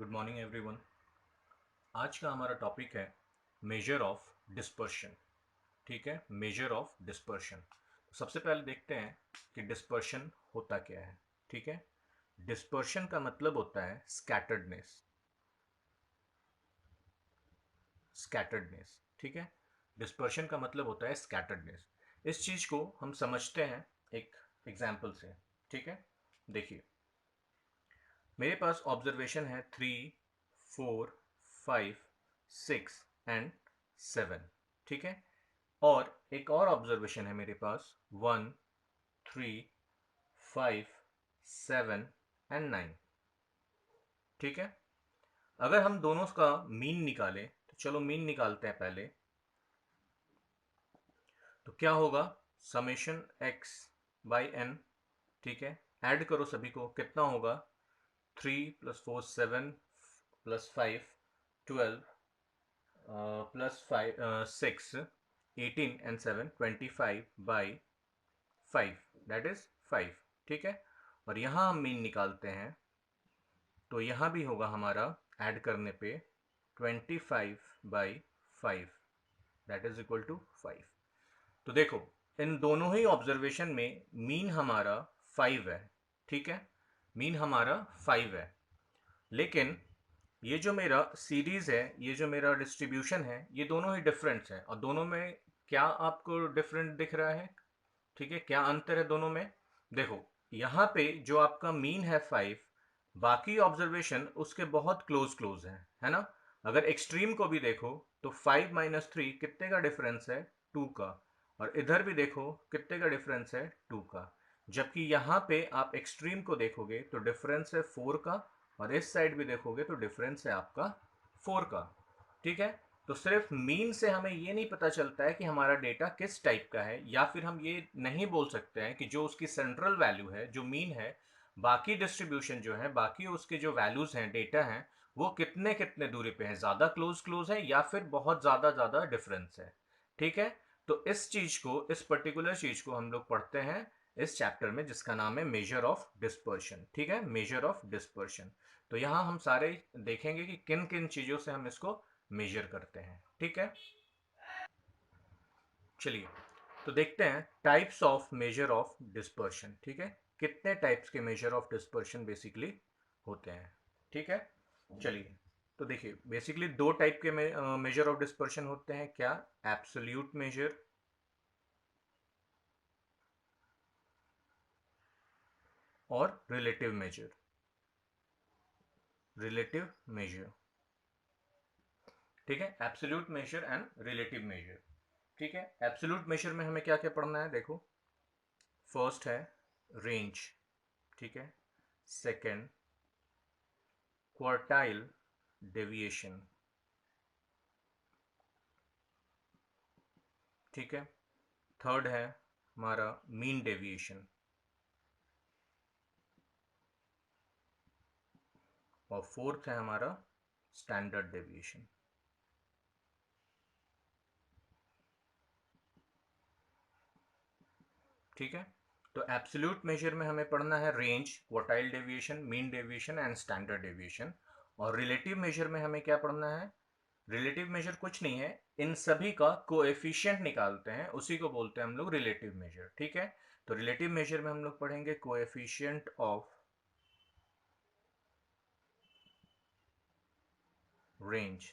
Good morning everyone. आज का हमारा टॉपिक है मेजर ऑफ डिस्पर्शन। ठीक है, मेजर ऑफ डिस्पर्शन। सबसे पहले देखते हैं कि डिस्पर्शन होता क्या है। ठीक है, डिस्पर्शन का मतलब होता है स्कैटर्डनेस। स्कैटर्डनेस, ठीक है, डिस्पर्शन का मतलब होता है स्कैटर्डनेस। इस चीज को हम समझते हैं एक एग्जाम्पल से। ठीक है, देखिए मेरे पास ऑब्जर्वेशन है 3, 4, 5, 6 एंड 7। ठीक है, और एक और ऑब्जर्वेशन है मेरे पास 1, 3, 5, 7 एंड 9। ठीक है, अगर हम दोनों का मीन निकालें तो चलो मीन निकालते हैं पहले। तो क्या होगा, समेशन एक्स बाई एन। ठीक है, ऐड करो सभी को, कितना होगा 3 + 4 7 +5 12 +5 6 18 एंड 7 25/5, दैट इज 5। ठीक है, और यहां हम मीन निकालते हैं तो यहां भी होगा हमारा ऐड करने पे 25/5, दैट इज इक्वल टू 5। तो देखो इन दोनों ही ऑब्जर्वेशन में मीन हमारा 5 है। ठीक है, मीन हमारा 5 है, लेकिन ये जो मेरा सीरीज है, ये जो मेरा डिस्ट्रीब्यूशन है, ये दोनों ही डिफरेंट है। और दोनों में क्या आपको डिफरेंट दिख रहा है? ठीक है, क्या अंतर है दोनों में? देखो यहाँ पे जो आपका मीन है 5, बाकी ऑब्जर्वेशन उसके बहुत क्लोज क्लोज है ना। अगर एक्सट्रीम को भी देखो तो 5 - 3 कितने का डिफरेंस है? 2 का। और इधर भी देखो कितने का डिफरेंस है? 2 का। जबकि यहाँ पे आप एक्सट्रीम को देखोगे तो डिफरेंस है 4 का, और इस साइड भी देखोगे तो डिफरेंस है आपका 4 का। ठीक है, तो सिर्फ मीन से हमें ये नहीं पता चलता है कि हमारा डेटा किस टाइप का है, या फिर हम ये नहीं बोल सकते हैं कि जो उसकी सेंट्रल वैल्यू है, जो मीन है, बाकी डिस्ट्रीब्यूशन जो है, बाकी उसके जो वैल्यूज हैं, डेटा हैं, वो कितने कितने दूरी पे हैं, ज़्यादा क्लोज क्लोज है या फिर बहुत ज़्यादा ज़्यादा डिफरेंस है। ठीक है, तो इस चीज को, इस पर्टिकुलर चीज को हम लोग पढ़ते हैं इस चैप्टर में, जिसका नाम है मेजर ऑफ डिस्पर्शन। ठीक है, मेजर ऑफ डिस्पर्शन। तो यहां हम सारे देखेंगे कि किन किन चीजों से हम इसको मेजर करते हैं। ठीक है, चलिए तो देखते हैं types of measure of dispersion. ठीक है, कितने टाइप्स के मेजर ऑफ डिस्पर्शन बेसिकली होते हैं। ठीक है, चलिए तो देखिए बेसिकली दो टाइप के मेजर ऑफ डिस्पर्शन होते हैं। क्या? एब्सोल्यूट मेजर और रिलेटिव मेजर। रिलेटिव मेजर, ठीक है, absolute major and relative major. ठीक है, एब्सोल्यूट मेजर में हमें क्या क्या पढ़ना है? देखो फर्स्ट है रेंज। ठीक है, सेकंड क्वार्टाइल डेविएशन। ठीक है, थर्ड है हमारा मीन डेविएशन, और फोर्थ है हमारा स्टैंडर्ड डेविएशन। ठीक है, तो एब्सोल्यूट मेजर में हमें पढ़ना है range, quartile deviation, mean deviation and standard deviation. और रिलेटिव मेजर में हमें क्या पढ़ना है? रिलेटिव मेजर कुछ नहीं है, इन सभी का कोएफिशिएंट निकालते हैं, उसी को बोलते हैं हम लोग रिलेटिव मेजर। ठीक है, तो रिलेटिव मेजर में हम लोग पढ़ेंगे coefficient of range,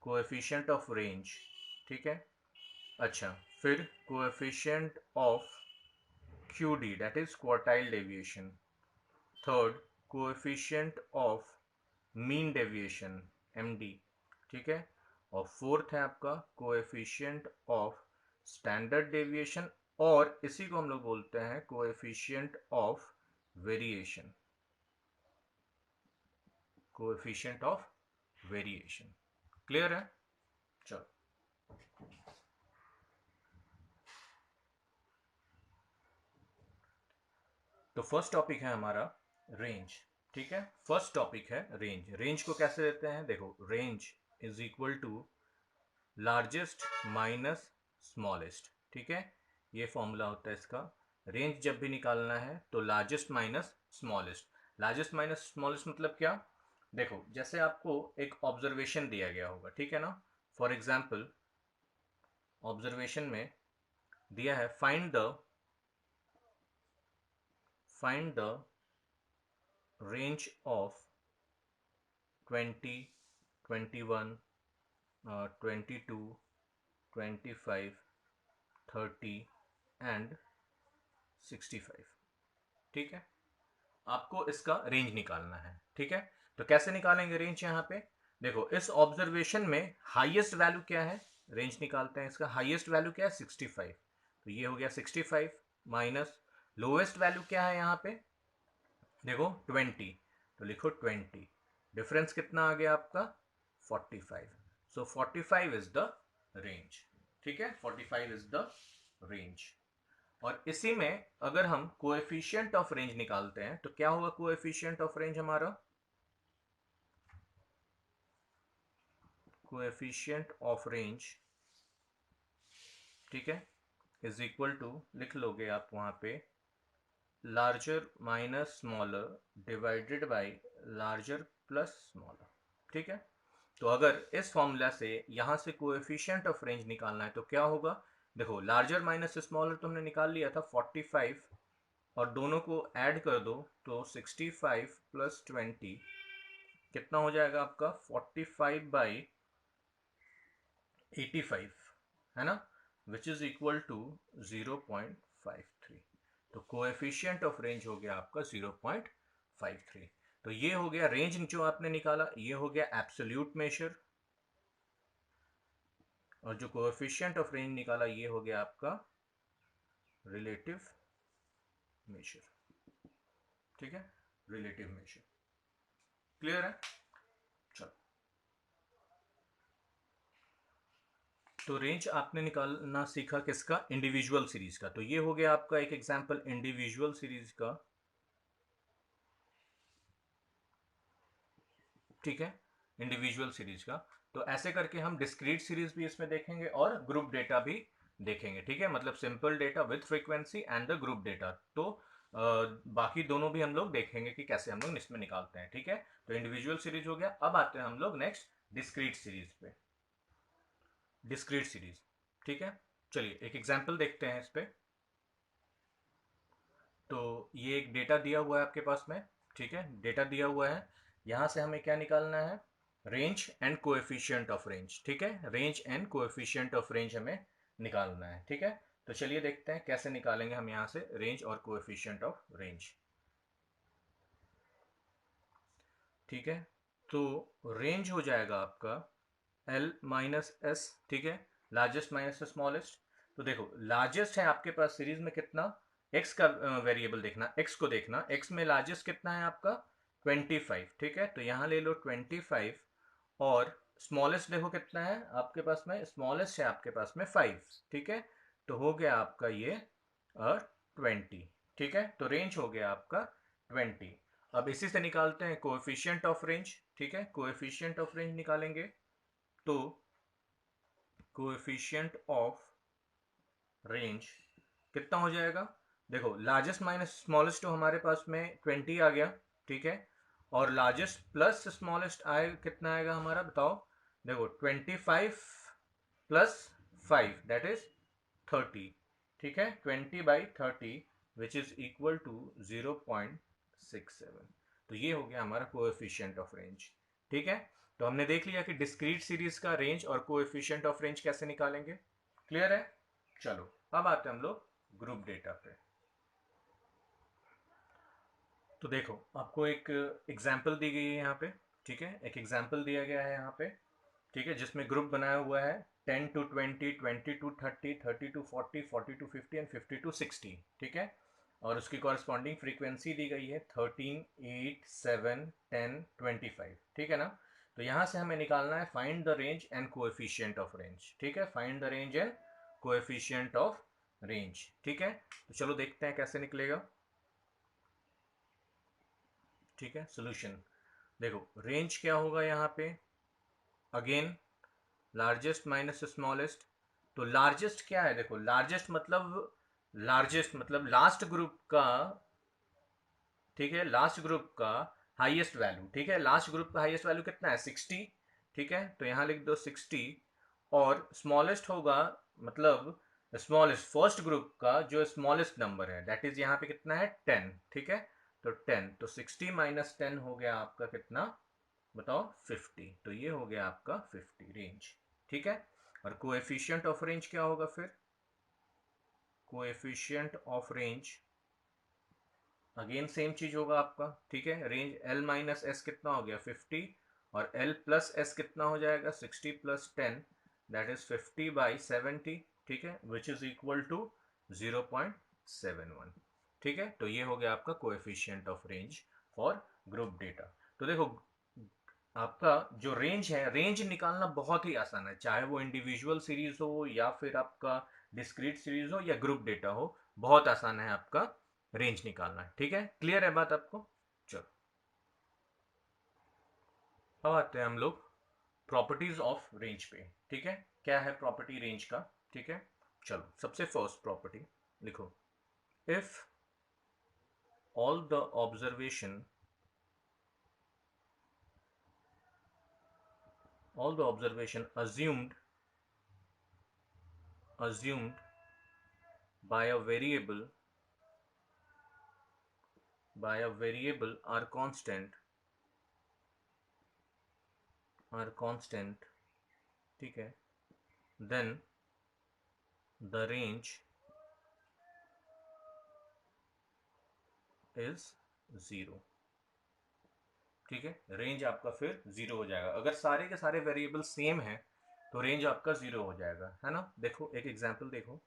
coefficient of range. ठीक है, अच्छा, फिर coefficient of QD, that is quartile deviation. Third, coefficient of mean deviation, MD. ठीक है, और फोर्थ है आपका कोएफिशिएंट ऑफ स्टैंडर्ड डेविएशन, और इसी को हम लोग बोलते हैं coefficient of variation. Coefficient of variation, clear है? चलो, तो फर्स्ट टॉपिक है हमारा रेंज। ठीक है, फर्स्ट टॉपिक है रेंज। रेंज को कैसे देते हैं? देखो range is equal to largest minus smallest. ठीक है, ये फॉर्मूला होता है इसका। रेंज जब भी निकालना है तो largest minus smallest. Largest minus smallest मतलब क्या? देखो जैसे आपको एक ऑब्जर्वेशन दिया गया होगा, ठीक है ना। फॉर एग्जाम्पल ऑब्जर्वेशन में दिया है find the range of 20, 21, 22, 25, 30 and 65। ठीक है, आपको इसका रेंज निकालना है। ठीक है, तो कैसे निकालेंगे रेंज यहाँ पे? देखो इस ऑब्जर्वेशन में हाईएस्ट वैल्यू क्या है, रेंज निकालते हैं। इसका हाईएस्ट वैल्यू क्या है? 65। तो ये हो गया 65 माइनस लोएस्ट वैल्यू क्या है यहाँ पे, देखो 20, तो लिखो 20। डिफरेंस कितना आ गया आपका? 45। सो 45 इज द रेंज। ठीक है, 45 इज द रेंज। और इसी में अगर हम कोएफिशिएंट ऑफ रेंज निकालते हैं तो क्या होगा कोएफिशिएंट ऑफ रेंज हमारा? कोएफिशिएंट ऑफ रेंज, ठीक है, इज इक्वल टू, लिख लोगे आप वहां पे, larger minus smaller divided by larger plus smaller. ठीक है, तो अगर इस फॉर्मूला से यहां से कोएफिशिएंट ऑफ रेंज निकालना है तो क्या होगा? देखो लार्जर माइनस स्मॉलर तो हमने निकाल लिया था 45, और दोनों को ऐड कर दो तो 65 प्लस 20 कितना हो जाएगा आपका? 45 बाई 85, है ना, विच इज इक्वल टू 0.53। तो कोएफिशिएंट ऑफ रेंज हो गया आपका 0.53। तो ये हो गया रेंज जो आपने निकाला, ये हो गया एब्सोल्यूट मेजर, और जो कोएफिशिएंट ऑफ रेंज निकाला ये हो गया आपका रिलेटिव मेजर। ठीक है, रिलेटिव मेजर। क्लियर है? चलो, तो रेंज आपने निकालना सीखा किसका? इंडिविजुअल सीरीज का। तो ये हो गया आपका एक एग्जांपल इंडिविजुअल सीरीज का। ठीक है, इंडिविजुअल सीरीज का। तो ऐसे करके हम डिस्क्रीट सीरीज भी इसमें देखेंगे और ग्रुप डेटा भी देखेंगे। ठीक है, मतलब simple data with frequency and the group data. तो बाकी दोनों भी हम लोग देखेंगे कि कैसे हम लोग इसमें निकालते हैं। ठीक है, तो इंडिविजुअल सीरीज हो गया। अब आते हैं हम लोग नेक्स्ट डिस्क्रीट सीरीज पे। डिस्क्रीट सीरीज, ठीक है, चलिए एक एग्जांपल देखते हैं इस पे। तो ये एक डेटा दिया हुआ है आपके पास में। ठीक है, डेटा दिया हुआ है, यहां से हमें क्या निकालना है? Range and coefficient of range. ठीक है, range and coefficient of range हमें निकालना है। ठीक है, तो चलिए देखते हैं कैसे निकालेंगे हम यहां से रेंज और कोएफिशिएंट ऑफ रेंज। ठीक है, तो रेंज हो जाएगा आपका एल माइनस एस। ठीक है, लार्जेस्ट माइनस स्मॉलेस्ट। तो देखो लार्जेस्ट है आपके पास सीरीज में कितना? एक्स का वेरिएबल देखना, एक्स को देखना, एक्स में लार्जेस्ट कितना है आपका? 25। ठीक है, तो यहां ले लो 25, और स्मॉलेस्ट देखो कितना है आपके पास में? स्मॉलेस्ट है आपके पास में 5। ठीक है, तो हो गया आपका ये 20। ठीक है, तो रेंज हो गया आपका 20। अब इसी से निकालते हैं कोएफिशिएंट ऑफ रेंज। ठीक है, कोएफिशिएंट ऑफ रेंज निकालेंगे तो कोएफिशिएंट ऑफ रेंज कितना हो जाएगा? देखो लार्जेस्ट माइनस स्मॉलेस्ट तो हमारे पास में 20 आ गया। ठीक है, और लार्जेस्ट प्लस स्मॉलेस्ट आए कितना आएगा हमारा, बताओ? देखो 25 प्लस 5 दैट इज 30। ठीक है, 20/30 विच इज इक्वल टू 0.67। तो ये हो गया हमारा कोएफिशिएंट ऑफ रेंज। ठीक है, तो हमने देख लिया कि डिस्क्रीट सीरीज का रेंज और कोएफिशिएंट ऑफ रेंज कैसे निकालेंगे। क्लियर है? चलो अब आते हैं हम लोग ग्रुप डेटा पे। तो देखो आपको एक एग्जाम्पल दी गई है यहाँ पे। ठीक है, एक एग्जाम्पल दिया गया है यहाँ पे। ठीक है, जिसमें ग्रुप बनाया हुआ है 10 to 20, 20 to 30, 30 to 40, 40 to 50 and 50 to 60। ठीक है, और उसकी कॉरस्पॉन्डिंग फ्रीक्वेंसी दी गई है 13, 8, 7, 10, 25। ठीक है ना, तो यहाँ से हमें निकालना है find the range and coefficient of range. ठीक है, find the range and coefficient of range. ठीक है, तो चलो देखते हैं कैसे निकलेगा। ठीक है, सोल्यूशन देखो रेंज क्या होगा यहाँ पे, अगेन लार्जेस्ट माइनस स्मॉलेस्ट। तो लार्जेस्ट क्या है? देखो लार्जेस्ट मतलब लास्ट ग्रुप का। ठीक है, लास्ट ग्रुप का हाईएस्ट वैल्यू, ठीक है। लास्ट ग्रुप का हाईएस्ट वैल्यू कितना है 60, ठीक है, तो यहाँ लिख दो 60। और स्मॉलेस्ट होगा, मतलब स्मॉलेस्ट फर्स्ट ग्रुप का जो स्मॉलेस्ट नंबर है दैट इज यहाँ पे कितना है 10, ठीक है। तो 10, तो 60 माइनस 10 हो गया आपका कितना, बताओ 50। तो ये हो गया आपका 50 रेंज, ठीक है। और कोएफिशिएंट ऑफ रेंज क्या होगा फिर, coefficient of range again same चीज होगा आपका, ठीक है। रेंज एल माइनस एस कितना हो गया 50, और एल प्लस एस कितना हो जाएगा 60 प्लस 10 दैट इज 50/70, ठीक है, विच इज इक्वल टू 0.71, ठीक है। तो ये हो गया आपका coefficient of range for group data. तो देखो आपका जो रेंज है, रेंज निकालना बहुत ही आसान है, चाहे वो इंडिविजुअल सीरीज हो या फिर आपका डिस्क्रीट सीरीज हो या ग्रुप डेटा हो, बहुत आसान है आपका रेंज निकालना है, ठीक है। क्लियर है बात आपको? चलो अब आते हैं हम लोग प्रॉपर्टीज ऑफ रेंज पे, ठीक है। क्या है प्रॉपर्टी रेंज का, ठीक है। चलो सबसे फर्स्ट प्रॉपर्टी लिखो, if all the observation assumed by a variable are constant, ठीक है, then the range is 0, ठीक है। रेंज आपका फिर 0 हो जाएगा, अगर सारे के सारे वेरिएबल सेम है तो रेंज आपका 0 हो जाएगा, है ना। देखो एक एग्जांपल देखो,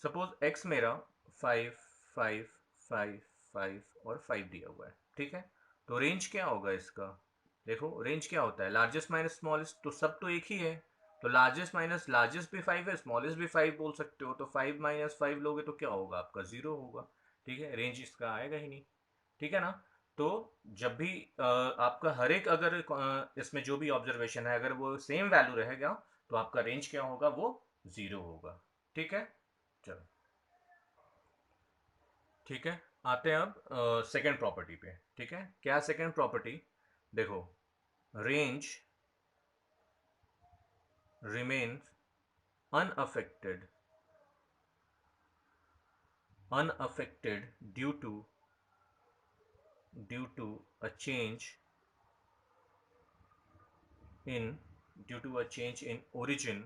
सपोज x मेरा 5 5 5 5 और 5 दिया हुआ है, ठीक है। तो रेंज क्या होगा इसका, देखो रेंज क्या होता है, लार्जेस्ट माइनस स्मॉलेस्ट, तो सब तो एक ही है, तो लार्जेस्ट माइनस लार्जेस्ट भी 5 है, स्मॉलेस्ट भी 5 बोल सकते हो, तो 5 माइनस 5 लोगे तो क्या होगा आपका 0 होगा, ठीक है। रेंज इसका आएगा ही नहीं, ठीक है ना। तो जब भी आपका हर एक अगर इसमें जो भी ऑब्जर्वेशन है अगर वो सेम वैल्यू रहेगा तो आपका रेंज क्या होगा, वो 0 होगा, ठीक है। चलो ठीक है, आते हैं अब सेकेंड प्रॉपर्टी पे, ठीक है। क्या सेकेंड प्रॉपर्टी, देखो range remains unaffected unaffected due to a change in origin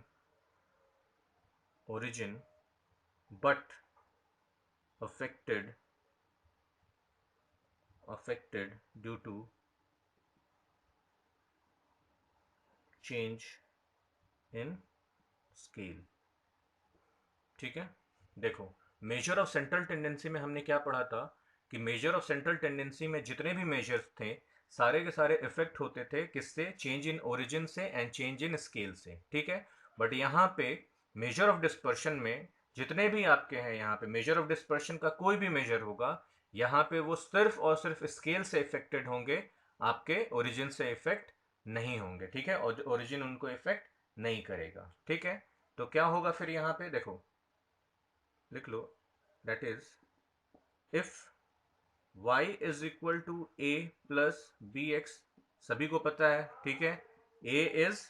but affected due to change in scale, ठीक है। देखो मेजर ऑफ सेंट्रल टेंडेंसी में हमने क्या पढ़ा था कि मेजर ऑफ सेंट्रल टेंडेंसी में जितने भी मेजर्स थे सारे के सारे इफेक्ट होते थे किससे, चेंज इन ओरिजिन से एंड चेंज इन स्केल से, ठीक है। बट यहाँ पे मेजर ऑफ डिस्पर्शन में जितने भी आपके हैं, यहाँ पे मेजर ऑफ डिस्पर्शन का कोई भी मेजर होगा यहाँ पे वो सिर्फ और सिर्फ स्केल से इफेक्टेड होंगे, आपके ओरिजिन से इफेक्ट नहीं होंगे, ठीक है। और ओरिजिन उनको इफेक्ट नहीं करेगा, ठीक है। तो क्या होगा फिर यहाँ पे देखो लिख लो, that is if y is equal to a plus B X, सभी को पता है, ठीक है। a इज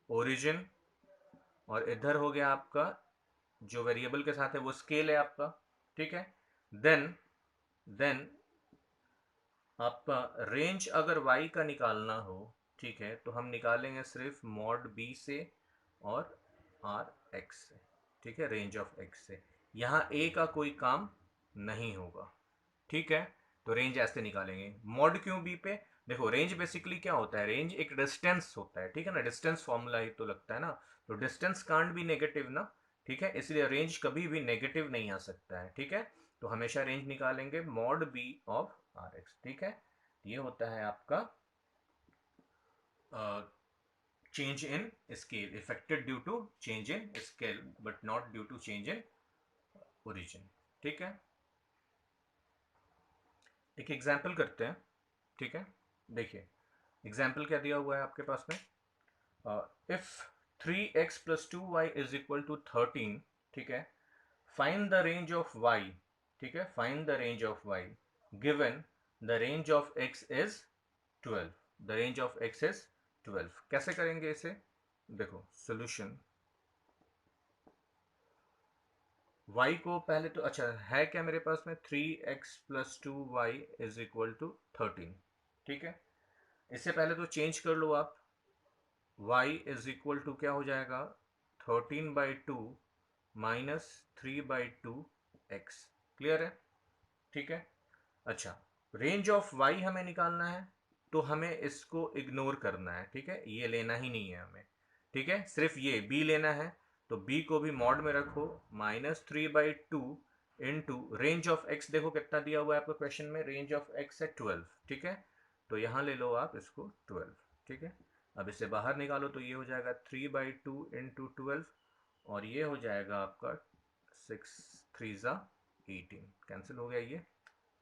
ओरिजिन और इधर हो गया आपका जो वेरिएबल के साथ है वो स्केल है आपका, ठीक है। देन आपका रेंज अगर y का निकालना हो, ठीक है, तो हम निकालेंगे सिर्फ मॉड b से और आर एक्स से, ठीक है, रेंज ऑफ x से, यहाँ a का कोई काम नहीं होगा, ठीक है। तो रेंज ऐसे निकालेंगे मॉड क्यों b पे, देखो रेंज बेसिकली क्या होता है, रेंज एक डिस्टेंस होता है, ठीक है ना, डिस्टेंस फॉर्मूला ही तो लगता है ना, तो डिस्टेंस कांट भी नेगेटिव ना, ठीक है, इसलिए रेंज कभी भी नेगेटिव नहीं आ सकता है, ठीक है। तो हमेशा रेंज निकालेंगे mod b of R X, ठीक है। ये होता है आपका change in scale, affected due to change in scale but not due to change in origin, ठीक है। एक एग्जाम्पल करते हैं, ठीक है। देखिए एग्जाम्पल क्या दिया हुआ है आपके पास में, if 3x plus 2y is equal to 13, ठीक है, find the range of y, ठीक है, find the range of y given the range of x is 12, the range of x is 12। कैसे करेंगे इसे, देखो सोल्यूशन y को पहले तो अच्छा है क्या मेरे पास में 3x plus 2y is equal to 13, ठीक है। इससे पहले तो चेंज कर लो आप, y इज इक्वल टू क्या हो जाएगा 13/2 माइनस 3/2 x, क्लियर है, ठीक है। अच्छा, रेंज ऑफ y हमें निकालना है तो हमें इसको इग्नोर करना है, ठीक है, ये लेना ही नहीं है हमें, ठीक है, सिर्फ ये b लेना है। तो b को भी मॉड में रखो, -3/2 इंटू रेंज ऑफ x, देखो कितना दिया हुआ है आपको क्वेश्चन में, रेंज ऑफ x है 12, ठीक है। तो यहाँ ले लो आप इसको 12, ठीक है। अब इसे बाहर निकालो तो ये हो जाएगा 3/2 इंटू 12, और ये हो जाएगा आपका 6 3 ज़ा 18, कैंसिल हो गया ये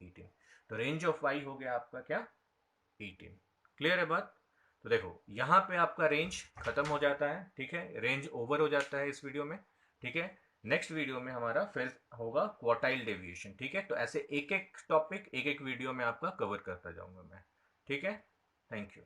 18। तो रेंज ऑफ y हो गया आपका क्या 18, क्लियर है बात। तो देखो यहाँ पे आपका रेंज खत्म हो जाता है, ठीक है, रेंज ओवर हो जाता है इस वीडियो में, ठीक है। नेक्स्ट वीडियो में हमारा फिर होगा क्वार्टाइल डेविएशन, ठीक है। तो ऐसे एक एक टॉपिक एक एक वीडियो में आपका कवर करता जाऊंगा मैं, ठीक है। Thank you.